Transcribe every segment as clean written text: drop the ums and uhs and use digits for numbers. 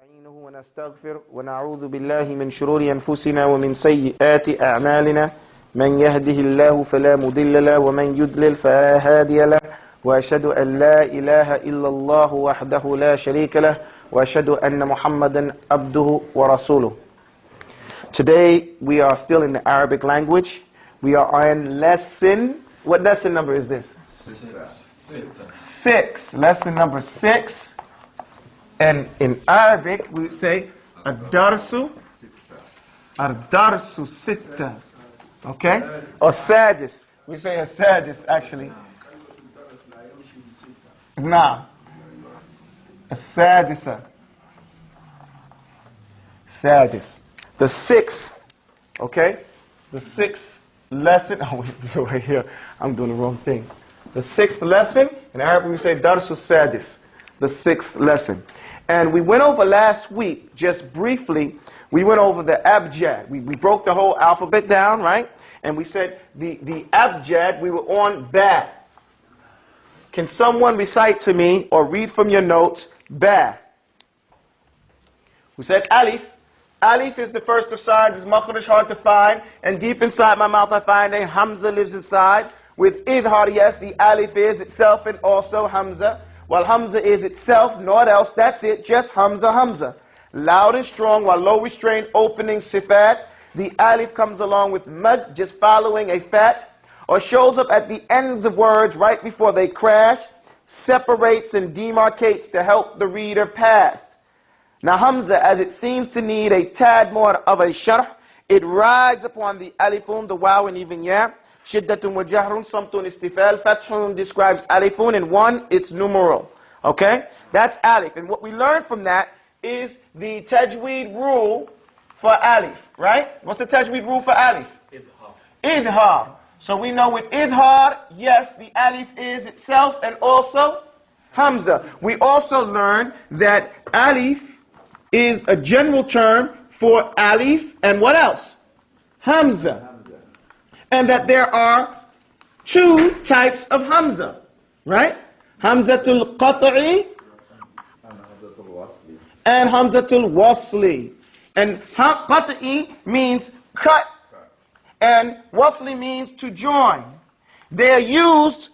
ونستعينه ونستغفر ونعوذ بالله من شرور أنفسنا ومن سيئات أعمالنا من يهده الله فلا مضل له ومن يضلل فلا هادي له وأشهد أن لا إله إلا الله وحده لا شريك له وأشهد أن محمدا عبده ورسوله. Today we are still in the Arabic language. We are on lesson, what lesson number is this? Six. Lesson number 6. And in Arabic, we say ad-darsu sitta. Okay? Or sadis. We say a sadis, actually. Nah. A sadisa. Sadis. The 6th. Okay? The 6th lesson. Oh, wait, right here. I'm doing the wrong thing. The 6th lesson. In Arabic, we say darsu sadis. The 6th lesson. And we went over last week, just briefly, we went over the abjad. We broke the whole alphabet down, right? And we said the abjad, we were on ba. Can someone recite to me or read from your notes ba? We said alif. Alif is the first of signs. It's makhraj, hard to find. And deep inside my mouth I find a hamza lives inside. With idhar, yes, the alif is itself and also hamza. While hamza is itself, naught else, that's it, just hamza, hamza. Loud and strong, while low restrained, opening sifat. The alif comes along with mud, just following a fat, or shows up at the ends of words right before they crash, separates and demarcates to help the reader past. Now hamza, as it seems to need a tad more of a sharh, it rides upon the alifun, the waw, and even ya. Shiddatun wa jahrun, samtun istifal. Fathun describes alifun, and one, its numeral. Okay? That's alif. And what we learned from that is the tajweed rule for alif, right? What's the tajweed rule for alif? Idhar. Idhar. So we know with idhar, yes, the alif is itself and also hamza. We also learned that alif is a general term for alif and what else? Hamza. And that there are 2 types of hamza, right? Hamzatul qat'i and hamzatul wasli. And qat'i means cut, and wasli means to join. They are used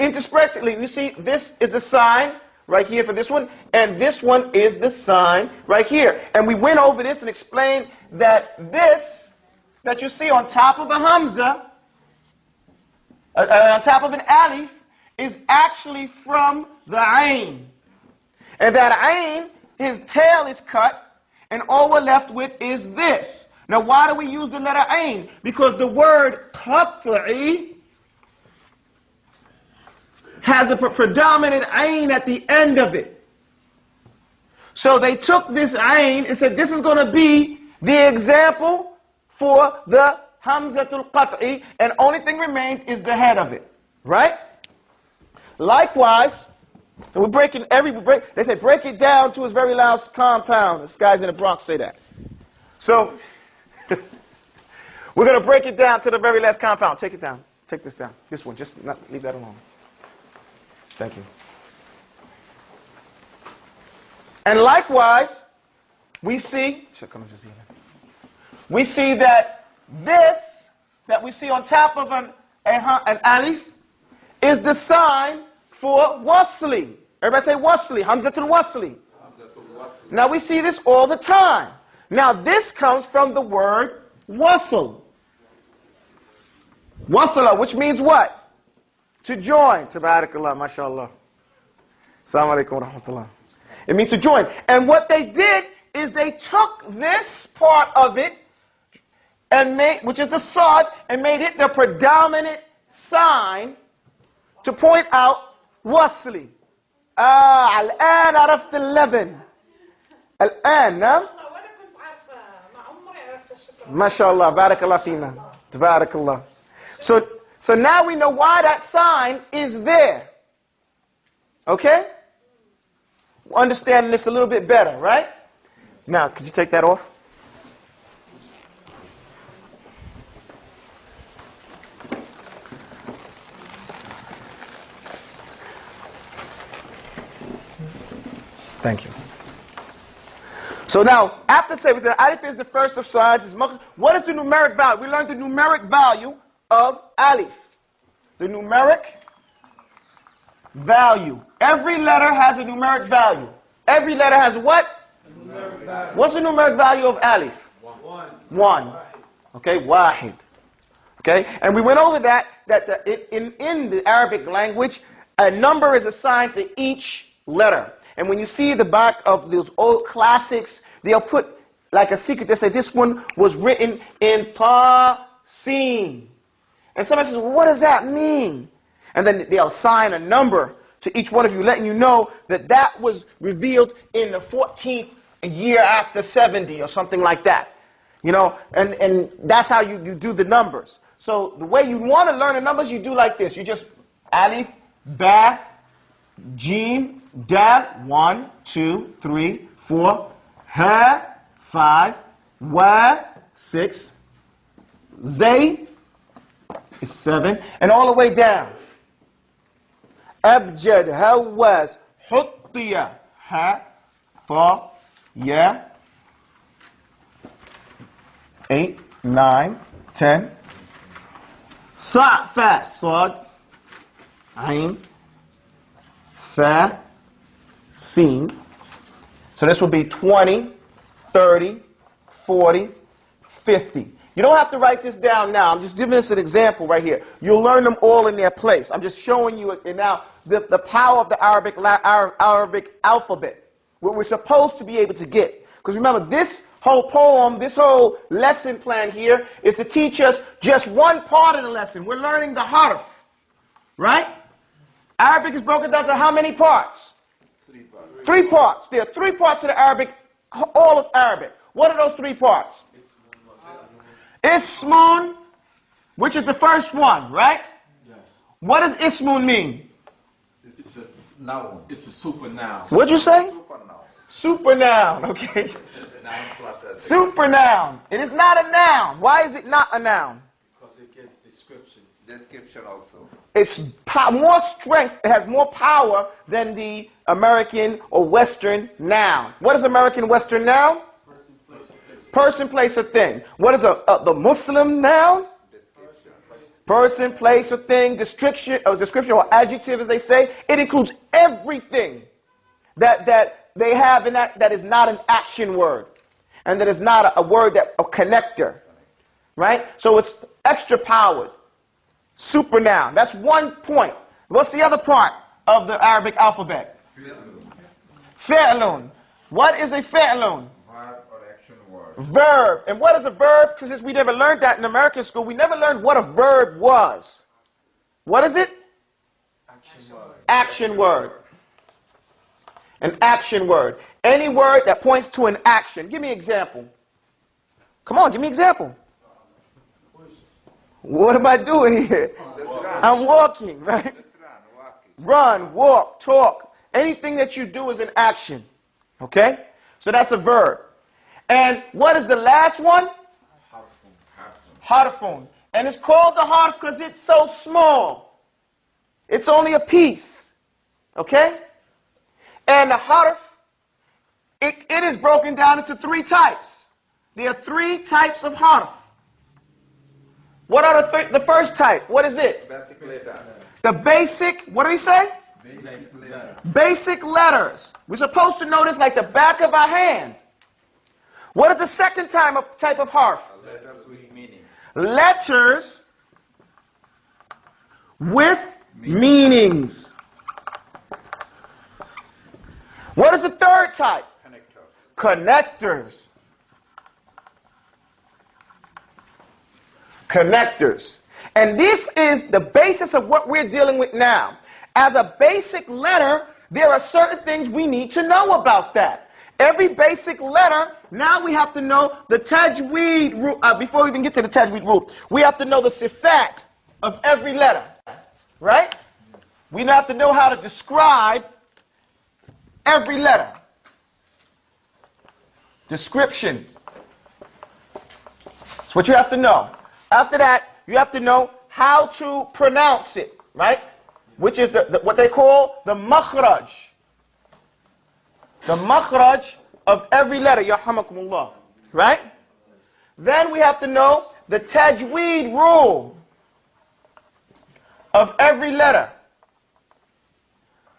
interspressively. You see, this is the sign right here for this one, and this one is the sign right here. And we went over this and explained that this that you see on top of a hamza, on top of an alif, is actually from the ayn. And that ayn, his tail is cut, and all we're left with is this. Now why do we use the letter ayn? Because the word qat'i has a predominant ayn at the end of it. So they took this ayn and said, this is going to be the example for the hamzatul qat'i, and only thing remains is the head of it, right? Likewise, we're breaking they say break it down to its very last compound. This guys in the Bronx say that. So we're going to break it down to the very last compound. Take it down. Take this down. This one. Just not leave that alone. Thank you. And likewise, we see that this, that we see on top of an alif, is the sign for wasli. Everybody say wasli, hamzatul wasli. Now we see this all the time. Now this comes from the word wasl. Wasla, which means what? To join. Tabarakallah, mashallah. Assalamu alaikum wa rahmatullah. It means to join. And what they did is they took this part of it, and which is the sad, and made it the predominant sign to point out wasli. الآن عرفت اللبن. الآن نعم. ما شاء الله بارك الله فينا. تبارك الله. So now we know why that sign is there. Okay? We're understanding this a little bit better, right? Now, could you take that off? Thank you. So now, after say the alif is the first of signs, what is the numeric value? We learned the numeric value of alif. The numeric value. Every letter has a numeric value. Every letter has what? What's the numeric value of alif? 1. Okay, wahid. Okay, and we went over that in the Arabic language, a number is assigned to each letter. And when you see the back of those old classics, they'll put like a secret. They say this one was written in Ta-Sin. And somebody says, well, what does that mean? And then they'll assign a number to each one of you, letting you know that that was revealed in the 14th year after 70 or something like that. You know, and that's how you do the numbers. So the way you want to learn the numbers, you do like this. You just alif, ba, jim, dal, 1, 2, 3, 4, ha, 5, wa, 6, zay is 7, and all the way down. Abjad, hawaz, huttiya, ha, ta, ya, 8, 9, 10. Sa, fa, sad, ain, fa, sin. So this will be 20, 30, 40, 50. You don't have to write this down now. I'm just giving us an example right here. You'll learn them all in their place. I'm just showing you now the power of the Arabic alphabet, what we're supposed to be able to get. Because remember, this whole poem, this whole lesson plan here is to teach us just one part of the lesson. We're learning the harf, right? Arabic is broken down to how many parts? 3 parts. 3 parts. There are 3 parts of the Arabic, all of Arabic. What are those 3 parts? Ismun, which is the first one, right? Yes. What does ismun mean? It's a noun. It's a super noun. What'd you say? Super noun. Super noun, okay. Noun plus a Super noun. It is not a noun. Why is it not a noun? because it gives descriptions. Description also. It's more strength, it has more power than the American or Western noun. What is American Western noun? Person, place, or thing. What is the Muslim noun? Description. Person, place, or thing, description or adjective as they say. It includes everything that they have in that is not an action word. And that is not a word a connector. Right? So it's extra powered. Super noun. That's one point. What's the other part of the Arabic alphabet? Fi'lun. What is a fi'lun? Verb or action word. Verb. And what is a verb? Because since we never learned that in American school, we never learned what a verb was. What is it? Action word. Action word. An action word. Any word that points to an action. Give me an example. Come on, give me an example. What am I doing here? I'm walking, right? Let's run, walking. Run, walk, talk. Anything that you do is an action. Okay? So that's a verb. And what is the last one? Harfun. And it's called the harf because it's so small. It's only a piece. Okay? And the harf, it is broken down into 3 types. There are 3 types of harf. What are the first type? What is it? Basic letter. The basic, what do we say? Basic letter. Basic letters. We're supposed to know this like the back of our hand. What is the second type of harf? Letters with meaning. Letters with meanings. What is the third type? Connectors. Connectors. And this is the basis of what we're dealing with now. As a basic letter, there are certain things we need to know about that. Every basic letter, now we have to know the tajweed rule. Before we even get to the tajweed rule, we have to know the sifat of every letter. Right? We have to know how to describe every letter. Description. That's what you have to know. After that, you have to know how to pronounce it, right? Which is what they call the makhraj. The makhraj of every letter. Yarhamakumullah. Right? Then we have to know the tajweed rule of every letter.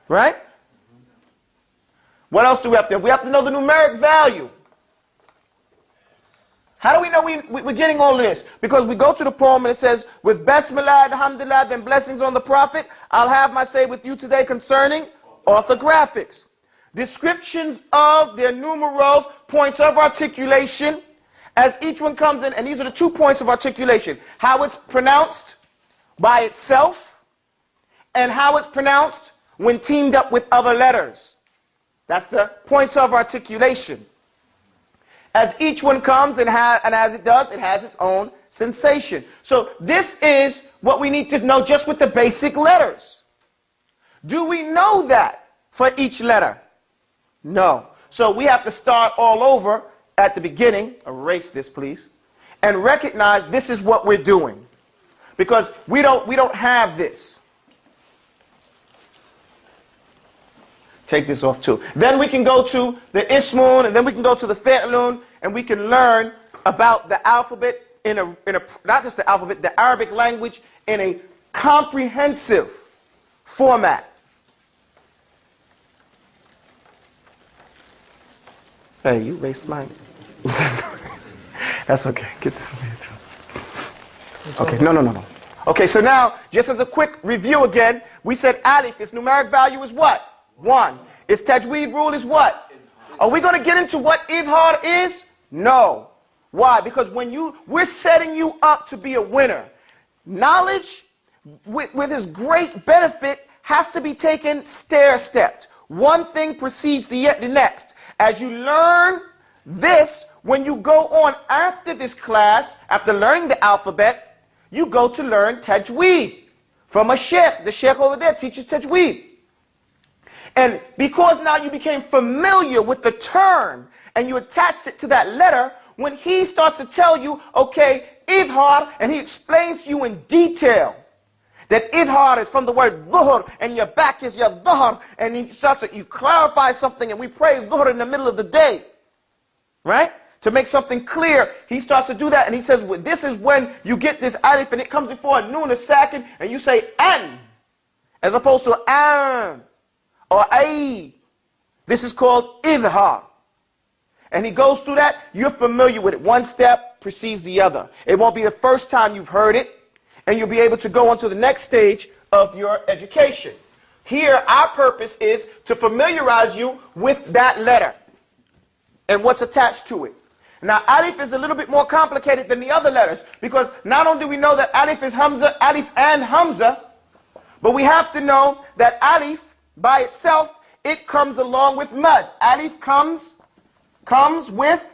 Right? What else do we have to know? We have to know the numeric value. How do we know we're getting all of this? Because we go to the poem and it says, with Bismillah, Alhamdulillah, then blessings on the Prophet, I'll have my say with you today concerning orthographics. Descriptions of their numerals, points of articulation, as each one comes in, and these are the 2 points of articulation. How it's pronounced by itself, and how it's pronounced when teamed up with other letters. That's the points of articulation. As each one comes and as it does, it has its own sensation. So this is what we need to know just with the basic letters. Do we know that for each letter? No. So we have to start all over at the beginning. Erase this, please. And recognize this is what we're doing. Because we don't have this. Take this off too. Then we can go to the ismun, and then we can go to the fi'lun, and we can learn about the alphabet in a not just the alphabet, the Arabic language in a comprehensive format. Hey, you erased mine. That's okay. Get this one here too. Okay, no. Okay, so now, just as a quick review again, we said alif, its numeric value is what? 1. Its tajweed rule is what? Are we going to get into what idhar is? No. Why? Because we're setting you up to be a winner. Knowledge, with its great benefit, has to be taken stair-stepped. One thing precedes the next. As you learn this, when you go on after this class, after learning the alphabet, you go to learn tajweed from a sheikh. The sheikh over there teaches tajweed. And because now you became familiar with the term and you attach it to that letter, when he starts to tell you, okay, idhar, and he explains to you in detail that idhar is from the word dhuhr, and your back is your dhuhr, and he starts to, you clarify something, and we pray dhuhr in the middle of the day, right? To make something clear, he starts to do that, and he says, well, this is when you get this alif, and it comes before a noon, a sakin, and you say an, as opposed to an, or ay. This is called idhar. And he goes through that, you're familiar with it. One step precedes the other. It won't be the first time you've heard it, and you'll be able to go on to the next stage of your education. Here, our purpose is to familiarize you with that letter and what's attached to it. Now, alif is a little bit more complicated than the other letters, because not only do we know that alif is hamza, alif and hamza, but we have to know that alif, by itself, it comes along with mud. Alif comes with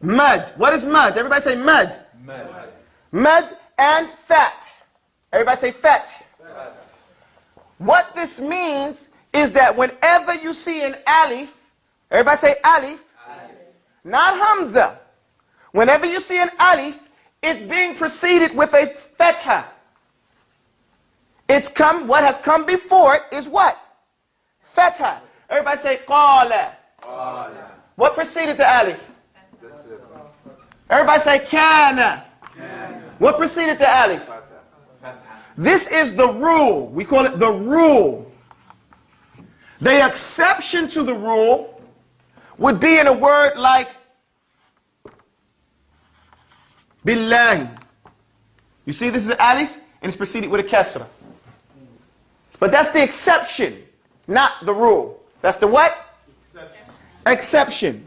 mud. What is mud? Everybody say mud. Mad. Mud and fat. Everybody say fat. What this means is that whenever you see an alif, everybody say alif, not hamza. Whenever you see an alif, it's being preceded with a fatha. What has come before it is what? Fatha. Everybody say qala. What preceded the alif? Everybody say kana. What preceded the alif? This is the rule. We call it the rule. The exception to the rule would be in a word like billahi. You see, this is an alif and it's preceded with a kasra. But that's the exception, not the rule. That's the what? Exception.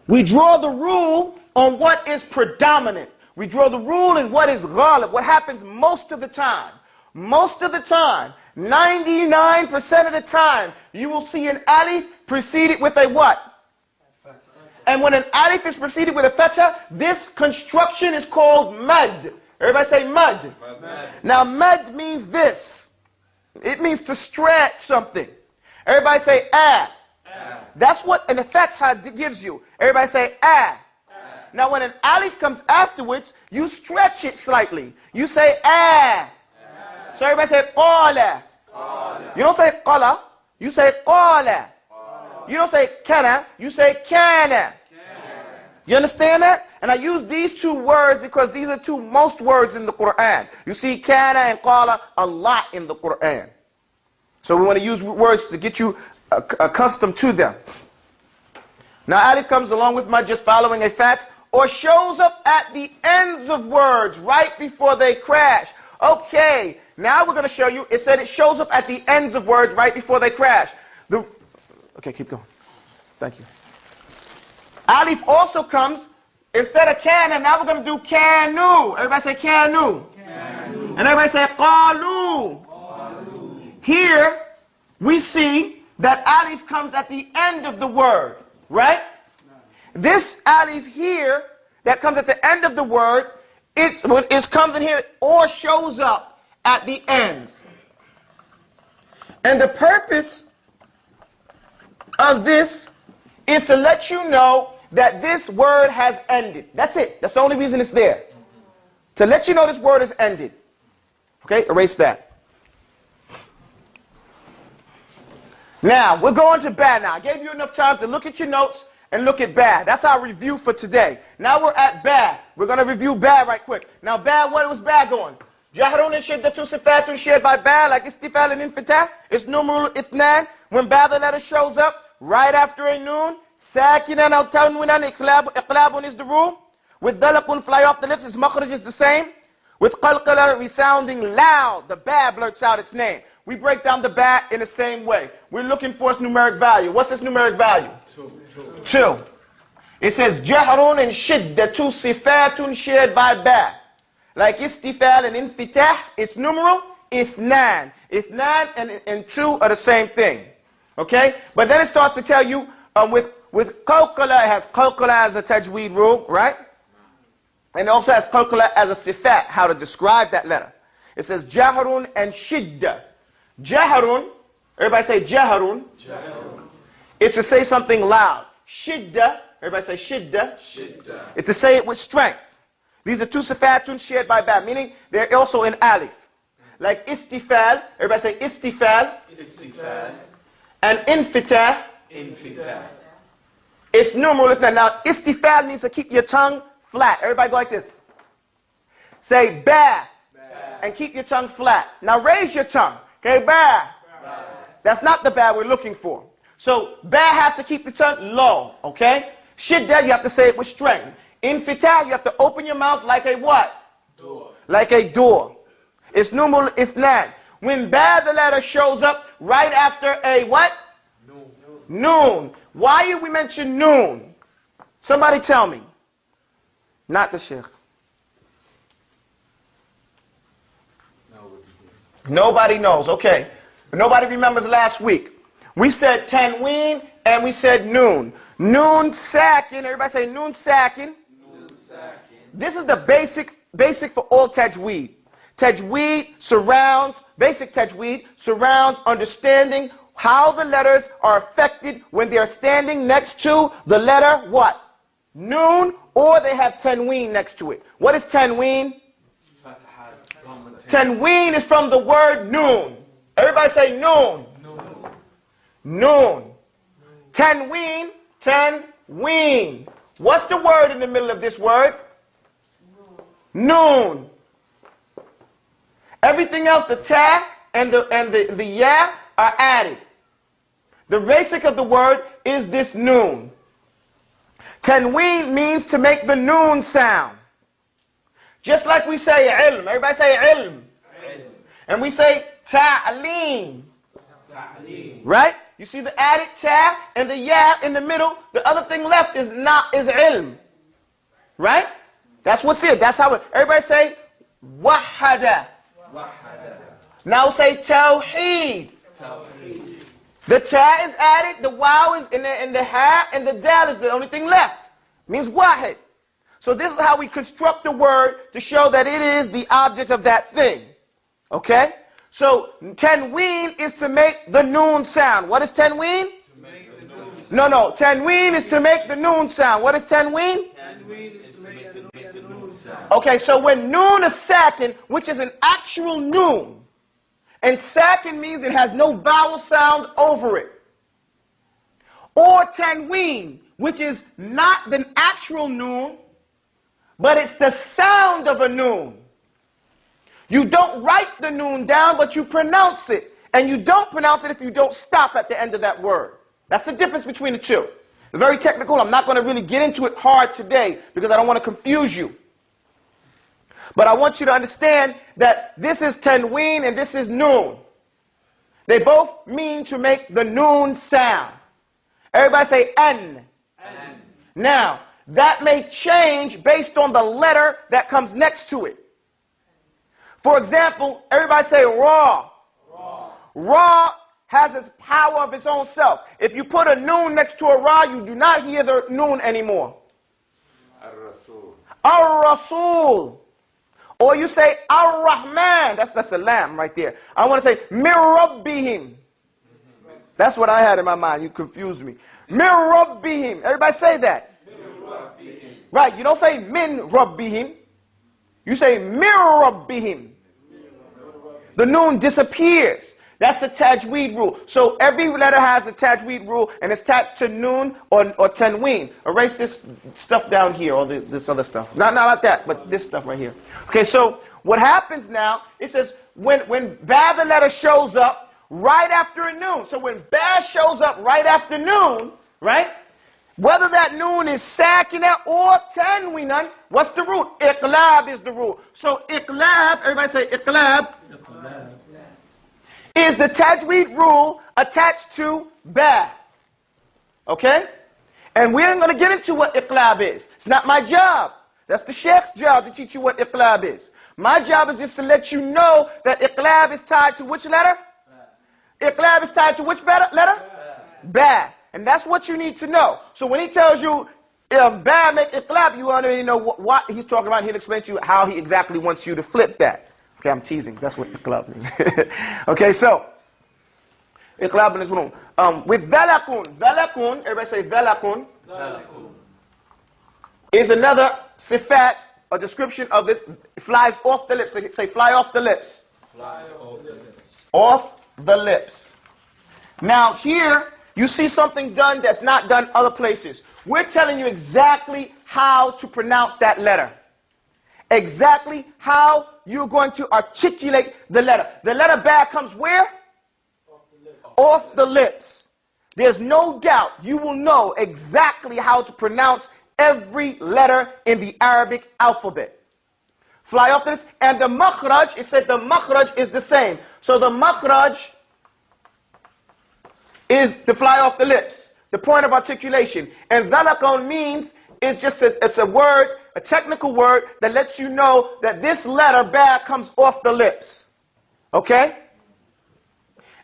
We draw the rule on what is predominant. We draw the rule in what is ghalib, what happens most of the time. Most of the time, 99% of the time, you will see an alif preceded with a what? And when an alif is preceded with a fatha, this construction is called mad. Everybody say mad. Now mad means this. It means to stretch something. Everybody say ah. That's what an fatha gives you. Everybody say ah. Now when an alif comes afterwards, you stretch it slightly. You say ah. So everybody say qala. You don't say qala. You say qala. You don't say kana, you say kana. You understand that? And I use these two words because these are two most words in the Quran. You see kana and qala a lot in the Quran. So we want to use words to get you accustomed to them. Now alif comes along with my just following a fact, or shows up at the ends of words right before they crash. Okay, now we're going to show you, it said it shows up at the ends of words right before they crash. Okay, keep going. Thank you. Alif also comes, instead of kana, now we're going to do kanu. Everybody say kanu. Kanu. And everybody say qalu. Qalu. Here, we see that alif comes at the end of the word, right? This alif here, that comes at the end of the word, it comes in here or shows up at the ends. And the purpose of this is to let you know that this word has ended. That's it. That's the only reason it's there. To let you know this word has ended. Okay, erase that. Now, we're going to ba now. I gave you enough time to look at your notes and look at ba. That's our review for today. Now we're at ba. We're going to review ba right quick. Now, ba, what was ba going? Jahrun and shiddatun sifatun shared by ba, like istifal and infitah. It's numeral ithnan. When ba, the letter shows up right after a noon. Sakinan al tanwinan, iqlabun is the rule. With dalakun, fly off the lips, its makhraj is the same. With qalqala, resounding loud, the ba blurts out its name. We break down the ba in the same way. We're looking for its numeric value. What's its numeric value? 2. It says jahrun and shiddatu sifatun shared by ba. Like istifal and infitah, its numeral ithnan. Ithnan and 2 are the same thing. Okay? But then it starts to tell you with qalqala, it has qalqala as a tajweed rule, right? And it also has qalqala as a sifat, how to describe that letter. It says jahrun and shidda. Jahrun, everybody say jahrun. It's to say something loud. Shidda, everybody say shidda. It's to say it with strength. These are two sifatun shared by ba, meaning they're also in alif. Like istifal, everybody say istifal. And infitah. It's numeral. Now, istifal means to keep your tongue flat. Everybody go like this. Say ba. And keep your tongue flat. Now raise your tongue. Okay, ba. That's not the ba we're looking for. So ba has to keep the tongue low. Okay? Shidda, you have to say it with strength. Infitah, you have to open your mouth like a what? Door. Like a door. It's numeral ithnan. When ba, the letter shows up right after a what? Noon. Why did we mention noon? Somebody tell me. Not the sheikh. Nobody knows. Okay. Nobody remembers last week. We said tanween and we said noon. Noon sakin. Everybody say noon sakin. This is the basic for all tajweed. Tajweed surrounds, basic tajweed surrounds understanding how the letters are affected when they are standing next to the letter what? Noon, or they have tanween next to it. What is tanween? Tanween is from the word noon. Everybody say noon. Noon. Tanween, tanween. What's the word in the middle of this word? Noon. Everything else, the ta and the ya are added. The basic of the word is this noon. Tanween means to make the noon sound. Just like we say ilm. Everybody say ilm. And we say ta'aleem. Right? You see the added ta and the ya in the middle. The other thing left is ilm. Right? That's what's it. That's how it. Everybody say wahada. Now say tawheed. The ta is added, the waw is in the ha, and the dal is the only thing left. Means wahid. So this is how we construct the word to show that it is the object of that thing. Okay? So tanween is to make the noon sound. What is tanween? No. Tanween is to make the noon sound. What is tanween? Tanween is to make the noon sound. Okay, so when noon is sakin, which is an actual noon, and sakin means it has no vowel sound over it. or tanween, which is not the actual noon, but it's the sound of a noon. You don't write the noon down, but you pronounce it. And you don't pronounce it if you don't stop at the end of that word. That's the difference between the two. It's very technical. I'm not going to really get into it hard today because I don't want to confuse you. But I want you to understand that this is tanween and this is noon. They both mean to make the noon sound. Everybody say N. N. Now, that may change based on the letter that comes next to it. For example, everybody say Ra. Ra. Ra has its power of its own self. If you put a noon next to a Ra, you do not hear the noon anymore. Ar-Rasul. Ar-Rasul. Or you say Ar-Rahman. That's a lamb right there. I want to say Mir Rabbihim. That's what I had in my mind. You confused me. Mir Rabbihim. Everybody say that. Right, you don't say Min Rabbihim. You say Mir Rabbihim. The noon disappears. That's the tajweed rule. So every letter has a tajweed rule, and it's attached to noon or tanween. Erase this stuff down here, or this other stuff. Not like that, but this stuff right here. Okay, so what happens now, it says when ba, the letter, shows up right after a noon. So when ba shows up right after noon, right? Whether that noon is sakina or tanweenan, what's the root? Iqlab is the rule. So iqlab, everybody say iqlab, is the tajweed rule attached to ba. Okay? And we ain't going to get into what iqlab is. It's not my job. That's the sheikh's job to teach you what iqlab is. My job is just to let you know that iqlab is tied to which letter? Iqlab is tied to which letter? Ba. And that's what you need to know. So when he tells you ba make iqlab, you already know what he's talking about. He'll explain to you how he exactly wants you to flip that. Okay, I'm teasing. That's what iqlab means. Okay, so iqlab is wrong. With dhalakun, everybody say dhalakun, is another sifat, a description of this. It flies off the lips. Say fly off the lips. Flies off the lips. Off the lips. Now here you see something done that's not done other places. We're telling you exactly how to pronounce that letter. Exactly how you're going to articulate the letter. The letter ba comes where? Off the lips. There's no doubt you will know exactly how to pronounce every letter in the Arabic alphabet. Fly off the lips. And the makhraj, it said the makhraj is the same. So the makhraj is to fly off the lips, the point of articulation. And dhalakun means it's just it's a word, a technical word that lets you know that this letter ba comes off the lips. Okay?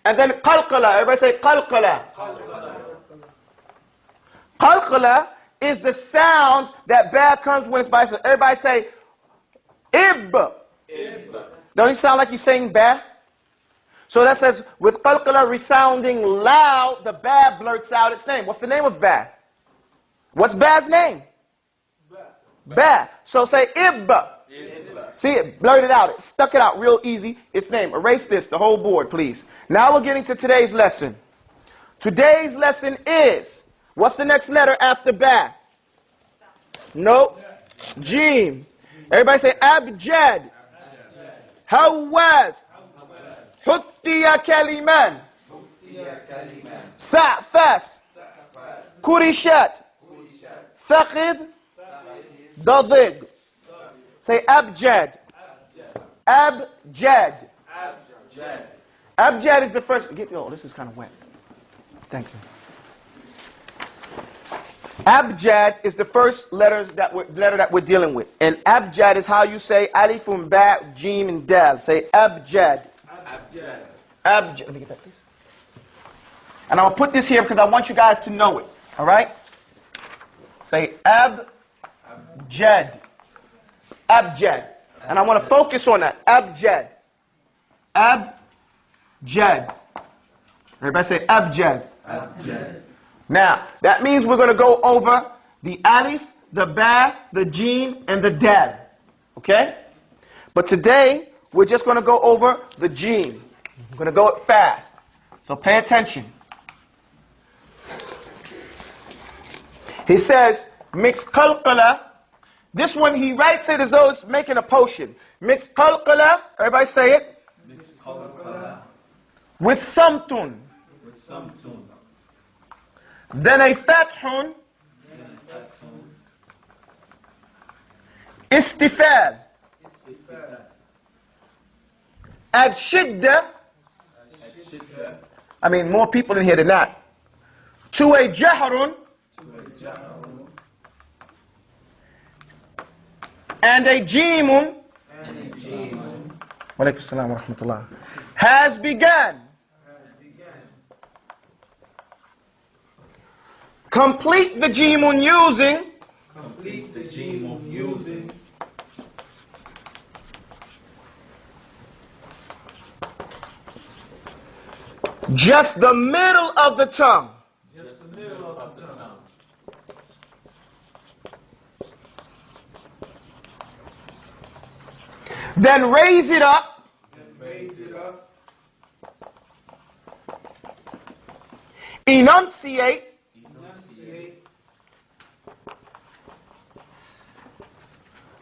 And then qalqala, everybody say qalqala. Qalqala is the sound that ba comes when it's by itself. Everybody say ib. Don't it sound like you're saying ba? So that says, with qalqala resounding loud, the ba blurts out its name. What's the name of ba? What's ba's name? Ba. So say ibba. See, it blurted out. It stuck it out real easy. Its name. Erase this, the whole board, please. Now we're getting to today's lesson. Today's lesson is, what's the next letter after ba? Nope. Jim. Everybody say abjad. Hawaz. Huttiya kaliman. Sa'fas. Kurishat. Thaqid. Dadig. Say abjad. Abjad. Abjad is the first. Oh, this is kind of wet. Thank you. Abjad is the first letter that we're dealing with. And abjad is how you say alifun, ba, jim, and dal. Say abjad. Abjad. Abjad. Let me get that, please. And I'll put this here because I want you guys to know it. All right? Say abjad. Abjad. And I want to focus on that. Abjad. Abjad. Everybody say abjad. Abjad. Now, that means we're going to go over the alif, the ba, the jim, and the dal. Okay? But today, we're just going to go over the jim. We're going to go fast. So pay attention. He says, mix qalqala. This one, he writes it as though it's making a potion. Mix qalqala, everybody say it. Mix qalqala With samtun. with samtun. Then a fathun. Then fathun. Istifal. Istifal. Add shidda. Shidda. I mean, more people in here than that. To a jahrun. And a jimun. Wa alaikum assalam wa rahmatullah. Has begun. Complete the jimun using. Complete the jimun using. Just the middle of the tongue. Just the middle of the tongue. Then raise it up. Raise it up. Enunciate. Enunciate.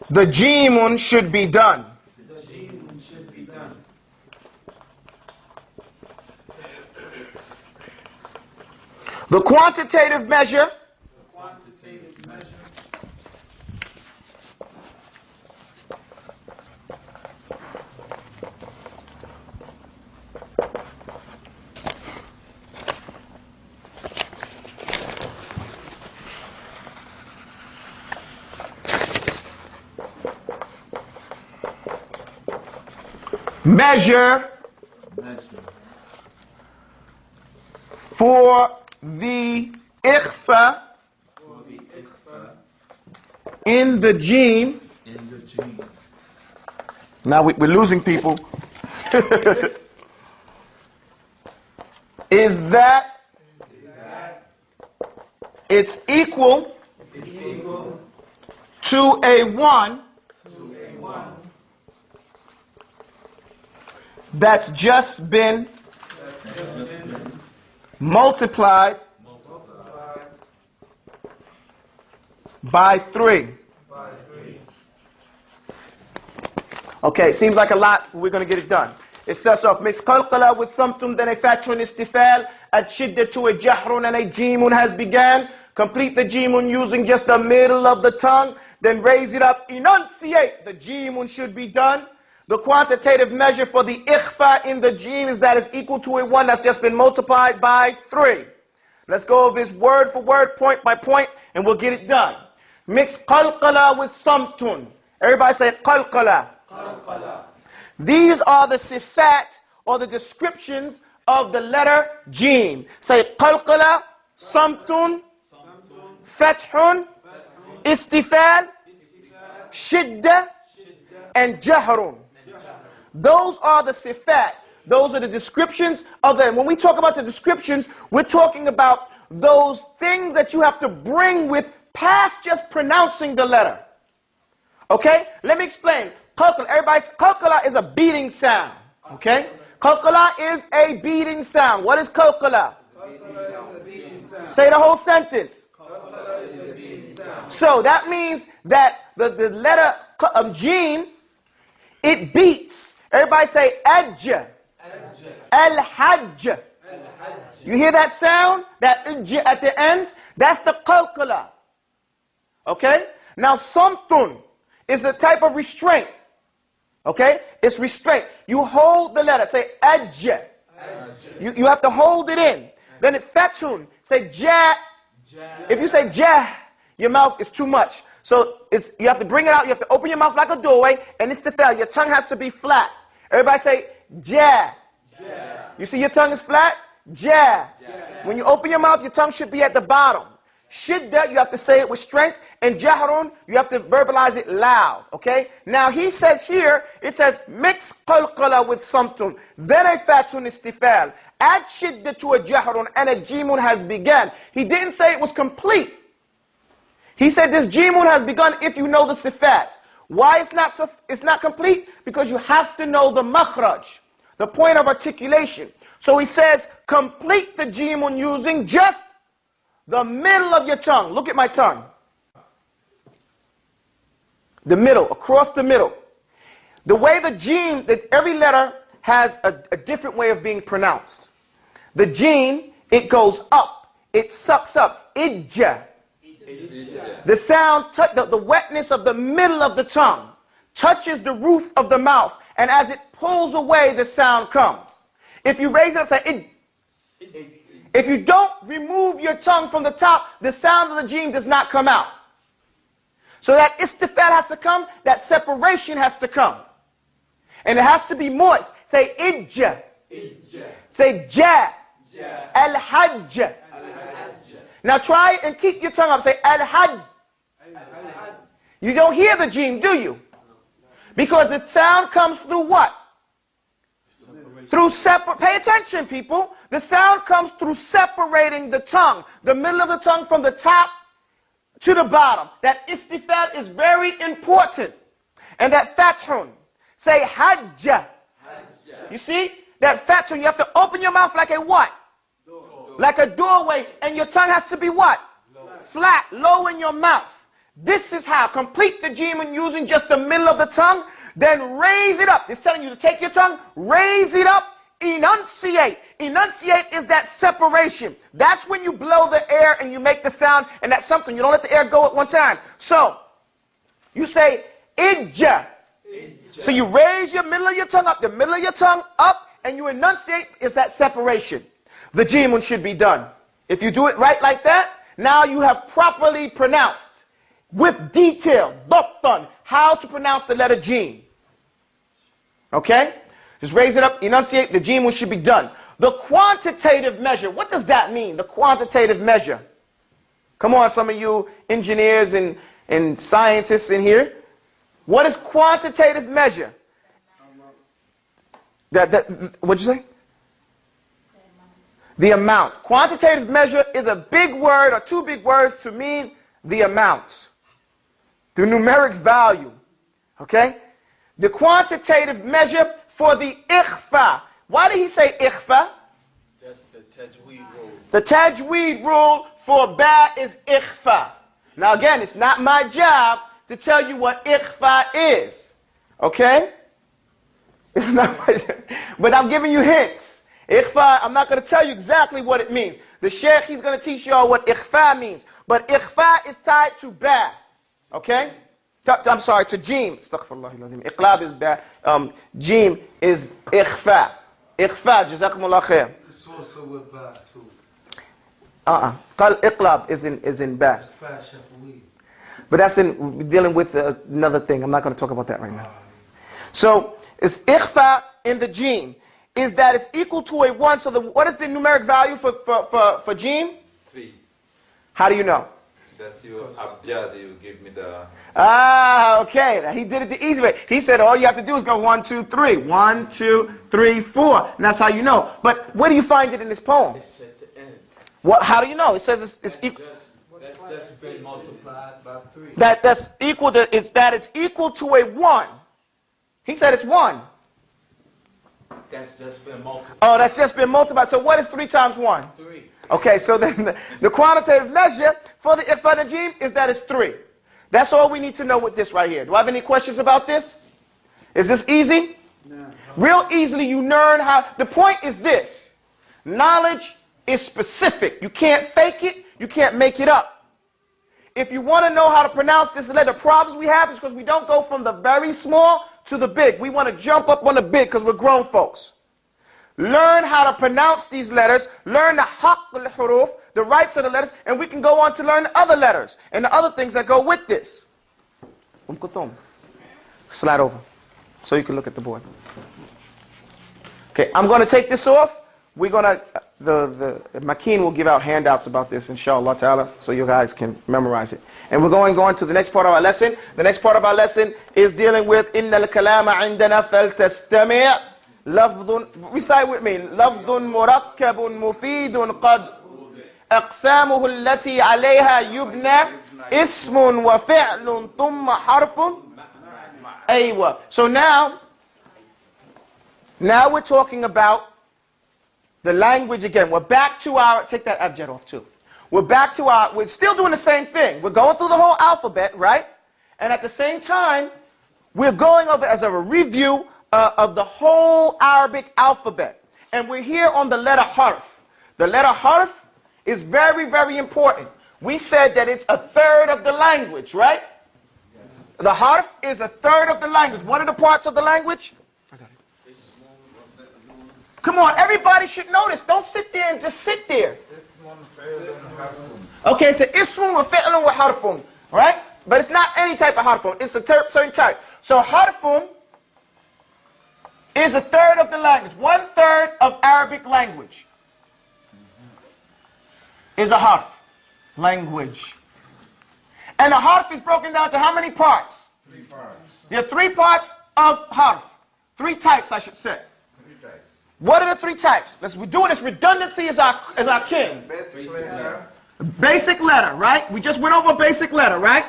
The jimun should be done. The jimun should be done. The quantitative measure. The quantitative measure. Measure for the ikhfa in the gene. Now we're losing people. Is that it's equal to a 1 that's just been multiplied by 3. Okay, seems like a lot. We're going to get it done. It starts off, mix qalqala with samtum, then a fathun istifal, add shidda to a jahrun, and a jimun has began. Complete the jimun using just the middle of the tongue, then raise it up, enunciate. The jimun should be done. The quantitative measure for the ikhfa in the jim is that is equal to a 1 that's just been multiplied by 3. Let's go over this word for word, point by point, and we'll get it done. Mix qalqala with samtun. Everybody say qalqala. These are the sifat, or the descriptions of the letter jim. Say qalqala, samtun, fathun, istifal, shidda, and jahrun. Those are the sifat. Those are the descriptions of them. When we talk about the descriptions, we're talking about those things that you have to bring with past just pronouncing the letter. Okay? Let me explain. Qalqala, everybody, qalqala is a beating sound. Okay? Qalqala is a beating sound. What is qalqala? Say the whole sentence. So that means that the letter jim, it beats. Everybody say ajj. Al-hajj. You hear that sound? That ajj at the end? That's the qalqala. Okay? Now samtun is a type of restraint. Okay? It's restraint. You hold the letter. Say ajj. You have to hold it in. Then it fathun. Say ja. If you say ja, your mouth is too much. So you have to bring it out. You have to open your mouth like a doorway. And it's the fail. Your tongue has to be flat. Everybody say ja. You see your tongue is flat? Ja. When you open your mouth, your tongue should be at the bottom. Shidda, you have to say it with strength. And jahrun, you have to verbalize it loud. Okay? Now he says here, it says, mix qalqala with samtun. Then a fathun istifal. Add shidda to a jahrun, and a jimun has begun. He didn't say it was complete. He said this jimun has begun if you know the sifat. Why it's not complete? Because you have to know the makhraj, the point of articulation. So he says, complete the jimun using just the middle of your tongue. Look at my tongue. The middle, across the middle. The way the jim, that every letter has a different way of being pronounced. The jim, it goes up. It sucks up. Ijja. The sound, the wetness of the middle of the tongue touches the roof of the mouth. And as it pulls away, the sound comes. If you raise it up, say id. If you don't remove your tongue from the top, the sound of the jim does not come out. So that istifal has to come, that separation has to come. And it has to be moist. Say ijja. Say ja. Al-hajj. Now try and keep your tongue up. Say al-hajj. You don't hear the jim, do you? Because the sound comes through what? Through pay attention, people. The sound comes through separating the tongue, the middle of the tongue from the top to the bottom. That istifal is very important. And that fathun. Say hajja. You see? That fathun, you have to open your mouth like a what? Like a doorway. And your tongue has to be what? Flat, low in your mouth. This is how. Complete the jim using just the middle of the tongue. Then raise it up. It's telling you to take your tongue, raise it up, enunciate. Enunciate is that separation. That's when you blow the air and you make the sound, and that's something. You don't let the air go at one time. So, you say, ijja. So you raise your middle of your tongue up, the middle of your tongue up, and you enunciate is that separation. The jim should be done. If you do it right like that, now you have properly pronounced, with detail, dabtan, how to pronounce the letter jim. Okay? Just raise it up, enunciate, the jim should be done. The quantitative measure, what does that mean, the quantitative measure? Come on, some of you engineers and scientists in here. What is quantitative measure? What'd you say? The amount. Quantitative measure is a big word or two big words to mean the amount. The numeric value. Okay? The quantitative measure for the ikhfa. Why did he say ikhfa? That's the tajweed rule. The tajweed rule for ba is ikhfa. Now again, it's not my job to tell you what ikhfa is. Okay? It's not my job. But I'm giving you hints. Ikhfa, I'm not going to tell you exactly what it means. The sheikh, he's going to teach you all what ikhfa means. But ikhfa is tied to ba. Okay? I'm sorry, to jim. Astaghfirullah. Iqlab is ba. Jim is ikhfa. Ikhfa, jazakumullah khair. It's also with ba too. Iqlab is in ba. But that's we're dealing with another thing. I'm not going to talk about that right now. So, it's ikhfa in the jim. Is that it's equal to a 1. So what is the numeric value for jim? 3. How do you know? That's your abjad. You give me the... Okay. He did it the easy way. He said all you have to do is go 1, 2, 3. 1, 2, 3, 4. And that's how you know. But where do you find it in this poem? It's at the end. What? How do you know? It says it's equal. That's just been multiplied by 3. That's equal to it's equal to a 1. He said it's 1. That's just been multiplied. Oh, that's just been multiplied. So what is 3 times 1? 3. Okay, so then the quantitative measure for the ikhfa and jim is that it's 3. That's all we need to know with this right here. Do I have any questions about this? Is this easy? No. Real easily you learn how. The point is this. Knowledge is specific. You can't fake it. You can't make it up. If you want to know how to pronounce this letter, the problems we have is because we don't go from the very small to the big. We want to jump up on the big because we're grown folks. Learn how to pronounce these letters. Learn the haqq al-huruf, the rights of the letters, and we can go on to learn the other letters and the other things that go with this. Kulthum. Slide over so you can look at the board. Okay, I'm going to take this off. We're going to, the Makeen will give out handouts about this, inshallah ta'ala, so you guys can memorize it. And we're going to the next part of our lesson. The next part of our lesson is dealing with إِنَّ الْكَلَامَ عِنْدَنَا فَلْتَسْتَمِعْ لفظ, recite with me, لفظ مركب مفيد قد أقسامه التي عليها يبنى اسم وفعل ثم حرف أيوة. So now we're talking about the language again. We're back to our, take that abjad off too. we're still doing the same thing. We're going through the whole alphabet, right? And at the same time, we're going over as a review of the whole Arabic alphabet. And we're here on the letter harf. The letter harf is very, very important. We said that it's a third of the language, right? Yes. The harf is a third of the language. What are the parts of the language? Come on, everybody should know this. Don't sit there and just sit there. Okay, so ismun wa fi'lun wa harfun, right? But it's not any type of harfun. It's a certain type. So harfun is a third of the language. 1/3 of Arabic language is a harf, language. And a harf is broken down to how many parts? 3 parts. There are 3 parts of harf. 3 types, I should say. 3 types. What are the 3 types? We're doing this. Redundancy is our king. Basic letter, right? We just went over basic letter, right?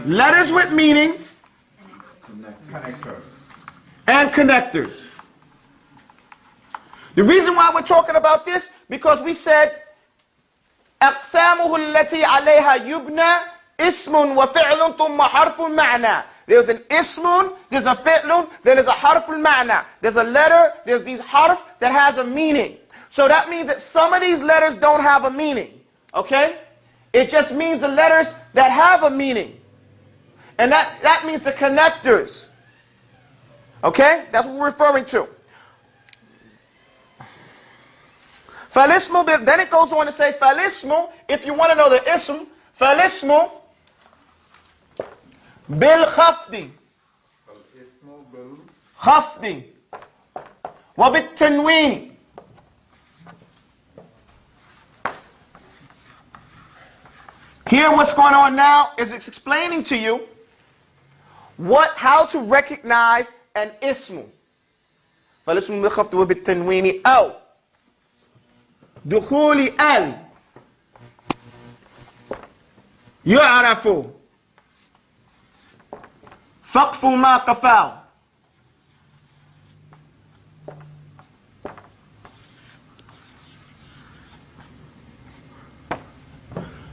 Letters with meaning. Connectors. And connectors. The reason why we're talking about this, because we said أقسامه التي عليها يبنى اسم وفعل ثم حرف معنى. There's an ismun, there's a fi'lun, then there's a harful ma'na. There's a letter, there's these harf that has a meaning. So that means that some of these letters don't have a meaning. Okay? It just means the letters that have a meaning. And that means the connectors. Okay? That's what we're referring to. Falismu, then it goes on to say falismu, if you want to know the ism, falismu bil khafdi. Khafdi. Wa bit tanween. Here what's going on now is it's explaining to you how to recognize an ismu. فالاسم بالخفض وبالتنوين أو دخول ال يعرف فقف ما قفاه.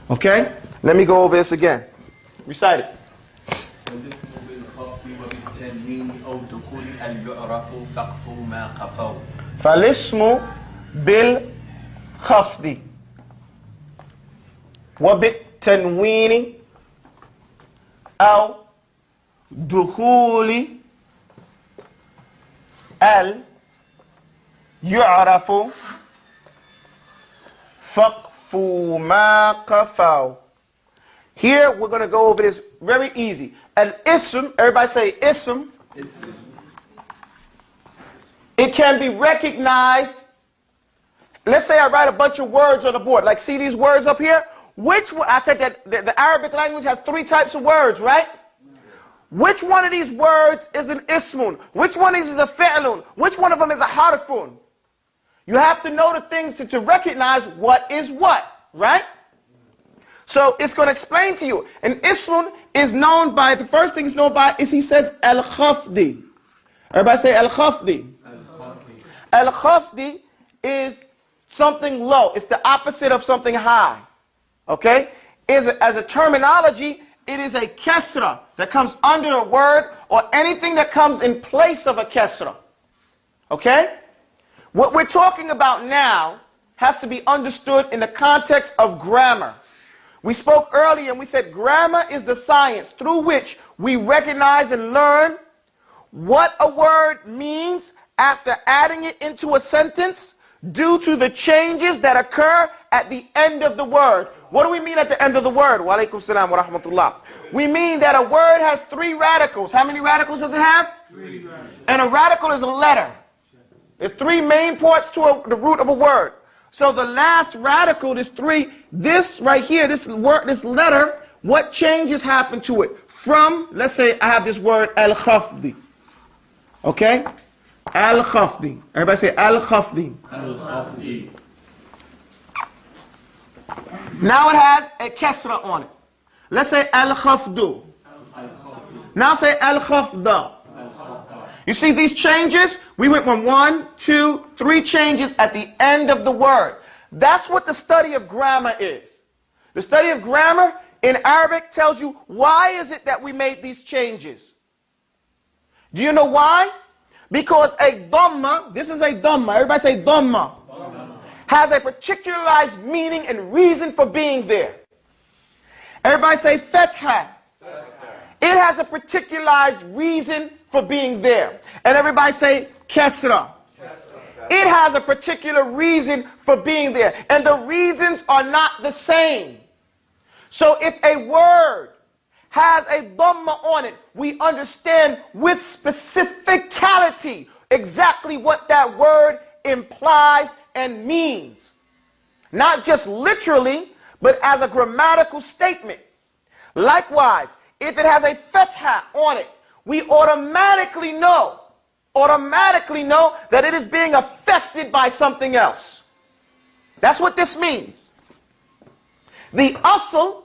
Okay, let me go over this again. Recite it. فالاسم بالخفض وبالتنوين أو دخول ال يعرف فقف ما قفاه. Here we're going to go over this very easy. Al-ism, everybody say ism. It can be recognized. Let's say I write a bunch of words on the board. Like, see these words up here? Which one? I said that the Arabic language has 3 types of words, right? Which one of these words is an ismun? Which one is a fi'lun? Which one of them is a harfun? You have to know the things to recognize what is what, right? So it's going to explain to you. An ismun is known by, the first thing it's known by is he says al-khafdi. Everybody say al-khafdi. Al-khafdi is something low. It's the opposite of something high. Okay? As a terminology, it is a kesra that comes under a word or anything that comes in place of a kesra. Okay? What we're talking about now has to be understood in the context of grammar. We spoke earlier and we said grammar is the science through which we recognize and learn what a word means after adding it into a sentence due to the changes that occur at the end of the word. What do we mean at the end of the word? Wa alaikum salam wa rahmatullah. We mean that a word has 3 radicals. How many radicals does it have? 3 radicals. And a radical is a letter. There's 3 main parts to the root of a word. So the last radical, this 3, this right here, this word, this letter, what changes happen to it? From, let's say I have this word al-khafdi. Okay? Al-khafdi. Everybody say al-khafdi. Al-Khafdi. Now it has a kesra on it. Let's say al-khafdu. Now say al-khafda. You see these changes? We went from 1, 2, 3 changes at the end of the word. That's what the study of grammar is. The study of grammar in Arabic tells you why is it that we made these changes. Do you know why? Because a dhamma, this is a dhamma, everybody say dhamma, has a particularized meaning and reason for being there. Everybody say fatha. It has a particularized reason for being there. And everybody say kasra. It has a particular reason for being there. And the reasons are not the same. So if a word has a dhamma on it, we understand with specificality exactly what that word implies and means. Not just literally, but as a grammatical statement. Likewise, if it has a fatha on it, we automatically know that it is being affected by something else. That's what this means. The asl,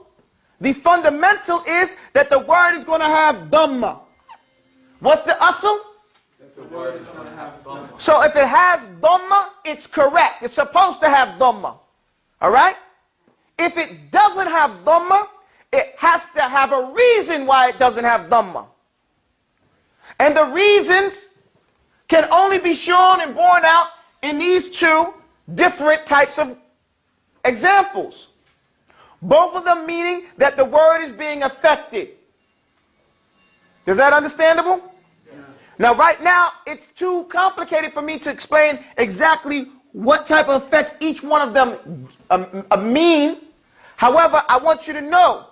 the fundamental is that the word is going to have dhamma. What's the asl? That the word is going to have dhamma. So if it has dhamma, it's correct. It's supposed to have dhamma. All right? If it doesn't have dhamma, it has to have a reason why it doesn't have dhamma. And the reasons can only be shown and borne out in these two different types of examples. Both of them meaning that the word is being affected. Is that understandable? Yes. Now right now it's too complicated for me to explain exactly what type of effect each one of them mean. However, I want you to know,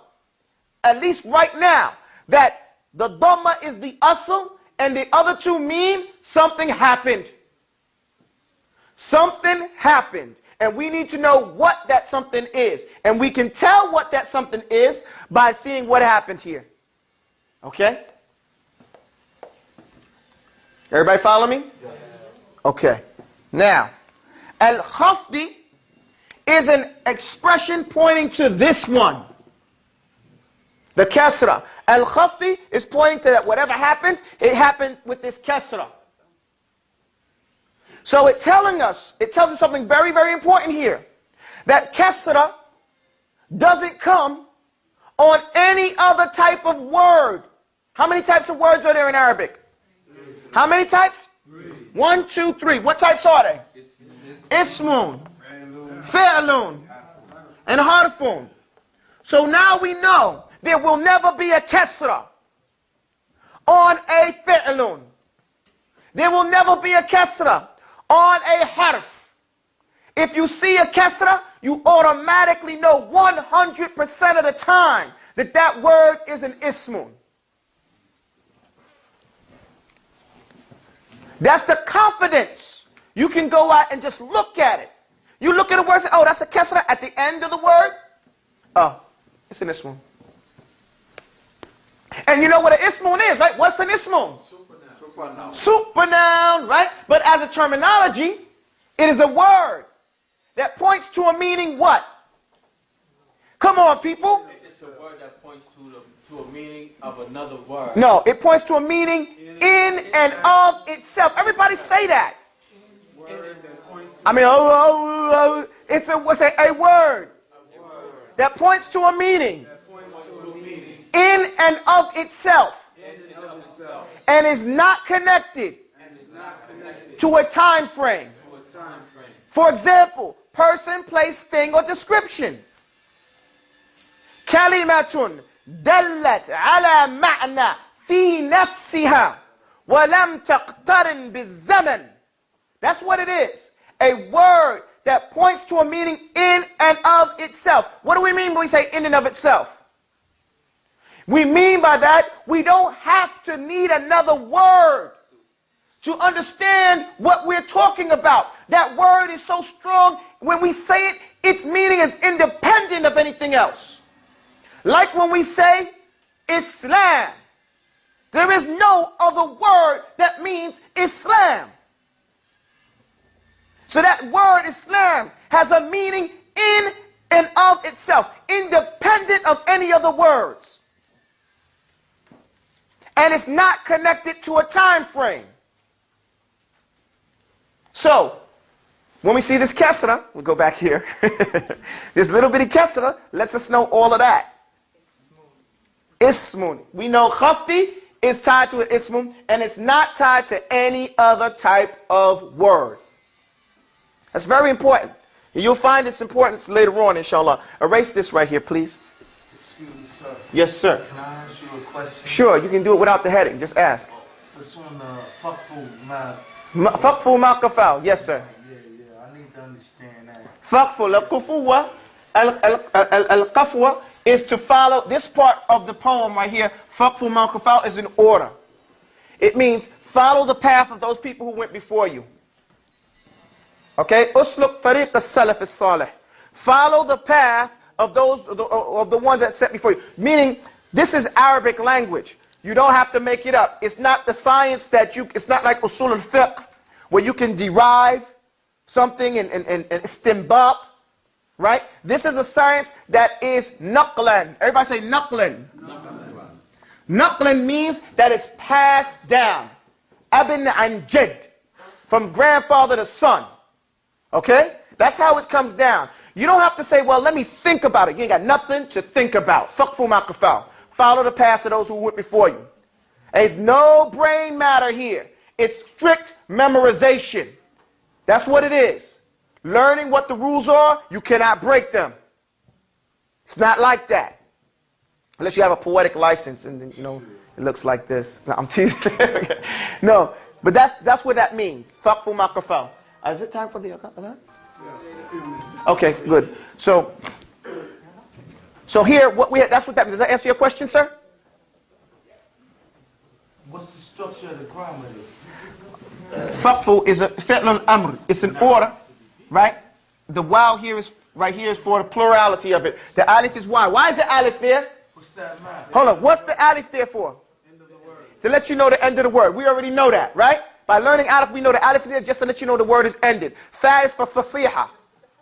at least right now, that the dhamma is the asl and the other two mean something happened. Something happened. And we need to know what that something is. And we can tell what that something is by seeing what happened here. Okay? Everybody follow me? Yes. Okay. Now, al-khafdi is an expression pointing to this one. The kasra. Al-khafdi is pointing to that whatever happened, it happened with this kasra. So it tells us something very, very important here. That kasra doesn't come on any other type of word. How many types of words are there in Arabic? How many types? 1, 2, 3. What types are they? Ismun, fi'lun, and harfun. So now we know there will never be a kasra on a fi'lun. There will never be a kasra on a harf. If you see a kasra, you automatically know 100% of the time that that word is an ismun. That's the confidence. You can go out and just look at it. You look at a word and say, oh, that's a kasra at the end of the word. Oh, it's an ismun. And you know what an ismun is, right? What's an ismun? Supernoun. Supernoun, right? But as a terminology, it is a word that points to a meaning what? Come on, people. It's a word that points to a meaning of another word. No, it points to a meaning in and of itself. Everybody say that. I mean, it's a word that points to a meaning in and of itself and is not connected to a time frame. For example, person, place, thing, or description. كلمة دلت على معنى في نفسها ولم تقترن بالزمن. That's what it is. A word that points to a meaning in and of itself. What do we mean when we say in and of itself? We mean by that we don't have to need another word to understand what we're talking about. That word is so strong, when we say it, its meaning is independent of anything else. Like when we say Islam, there is no other word that means Islam. So that word Islam has a meaning in and of itself, independent of any other words. And it's not connected to a time frame. So, When we see this kasra, we'll go back here. This little bitty kasra lets us know all of that. Ismun. We know khafdi is tied to an ismun, and it's not tied to any other type of word. That's very important. You'll find its importance later on, inshallah. Erase this right here, please. Excuse me, sir. Yes, sir. Can I ask you a question? Sure, you can do it without the heading. Just ask. This one, Fakfu Ma. Faqfu ma qafal. Yes, sir. Yeah, I need to understand that. Faqfu al-qufuwa, al-qafwa is to follow. This part of the poem right here, Faqfu ma qafal, is in order. It means follow the path of those people who went before you. Okay? Usluk tariq as-salaf as-salih. Follow the path of those of the ones that set before you. Meaning, this is Arabic language. You don't have to make it up. It's not the science that you, it's not like usul al-fiqh, where you can derive something and istinbat, right? This is a science that is naqlan. Everybody say naqlan. Naqlan means that it's passed down. Abin an jad. From grandfather to son. Okay? That's how it comes down. You don't have to say, well, let me think about it. You ain't got nothing to think about. Faqfu ma qafal. Follow the path of those who went before you. There's no brain matter here. It's strict memorization. That's what it is. Learning what the rules are, you cannot break them. It's not like that. Unless you have a poetic license and, you know, it looks like this. No, I'm teasing. No, but that's what that means. Faqfu ma qafal. Is it time for the adhan? Okay, good. So here, that's what that means. Does that answer your question, sir? What's the structure of the grammar? Faqfu is a fi'l al-amr. It's an order, right? The waw here is right here is for the plurality of it. The alif is why. Why is the alif there? What's that matter? Hold on. What's the alif there for? End of the word. To let you know the end of the word. We already know that, right? By learning alif, we know the alif is there just to let you know the word is ended. Fa is for fasiha.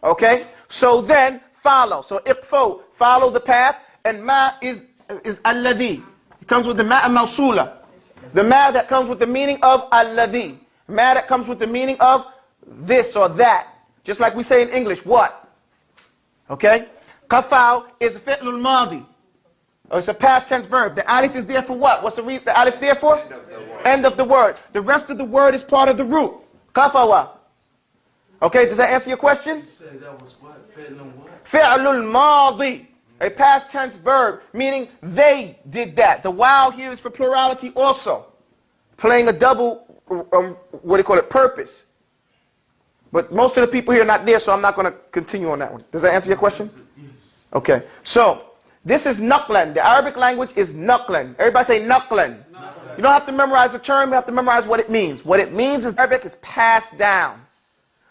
Okay? So then, follow. So iqfu, follow the path. And ma is alladhi. It comes with the ma al-mawsula. The ma that comes with the meaning of alladhi. Ma that comes with the meaning of this or that. Just like we say in English, what? Okay? Qafal is fi'lul madi. Or it's a past tense verb. The alif is there for what? What's the alif there for? End of the word. End of the word. The rest of the word is part of the root. Qafawa. Okay, does that answer your question? You said that was what? Fi'lun what? Fi'lul madi. A past tense verb, meaning they did that. The wow here is for plurality also. Playing a double, what do you call it, purpose. But most of the people here are not there, so I'm not going to continue on that one. Does that answer your question? Yes. Okay, so this is naqlan. The Arabic language is naqlan. Everybody say naqlan. You don't have to memorize the term, you have to memorize what it means. What it means is Arabic is passed down.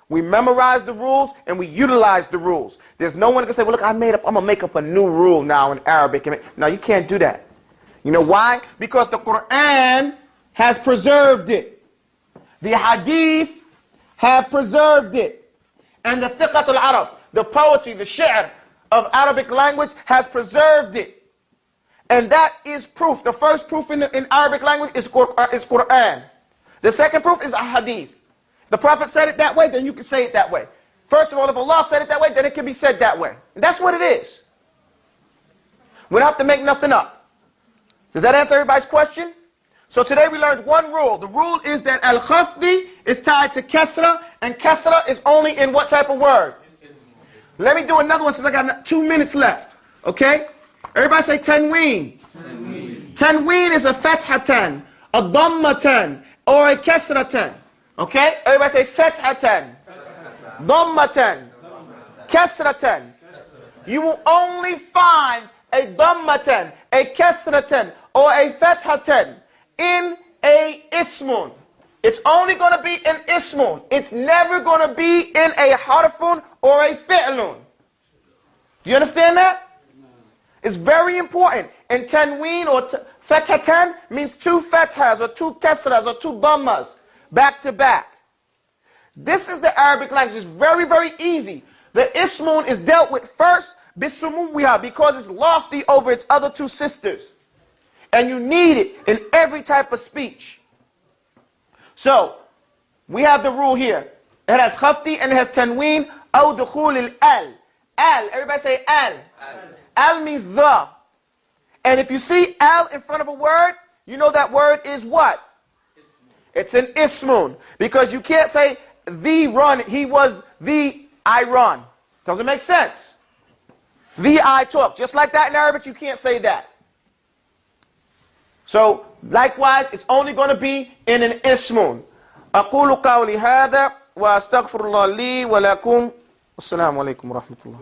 We memorize the rules and we utilize the rules. There's no one that can say, well, look, I'm going to make up a new rule now in Arabic. No, you can't do that. You know why? Because the Quran has preserved it. The Hadith have preserved it. And the Thiqatul Arab, the poetry, the shi'r of Arabic language has preserved it. And that is proof. The first proof in Arabic language is Quran. The second proof is a Hadith. The Prophet said it that way, then you can say it that way. First of all, if Allah said it that way, then it can be said that way. And that's what it is. We don't have to make nothing up. Does that answer everybody's question? So today we learned one rule. The rule is that al-khafdi is tied to kasra, and kasra is only in what type of word? Let me do another one since I got 2 minutes left. Okay? Everybody say tanween. Tanween is a fathatan, a dhammatan, or a kasratan. Okay? Everybody say fathatan, dhammatan, kasratan. You will only find a dhammatan, a kasratan, or a fathatan in a ismun. It's only going to be in ismun. It's never going to be in a harfun or a fi'lun. Do you understand that? It's very important. And tanween or fathatan means two fathas or two kasras or two dhammas back to back. This is the Arabic language. It's very, very easy. The ismun is dealt with first bisumuwiha because it's lofty over its other two sisters. And you need it in every type of speech. So, we have the rule here. It has khafti and it has tanween. أو دخول al. Al. Everybody say al. Al means the. And if you see al in front of a word, you know that word is what? It's an ismun. Because you can't say the run. He was the I run. Doesn't make sense. The I took. Just like that in Arabic, you can't say that. So, likewise, it's only going to be in an ismun. أقول قولي هذا وأستغفر الله لي ولكم. السلام عليكم ورحمة الله.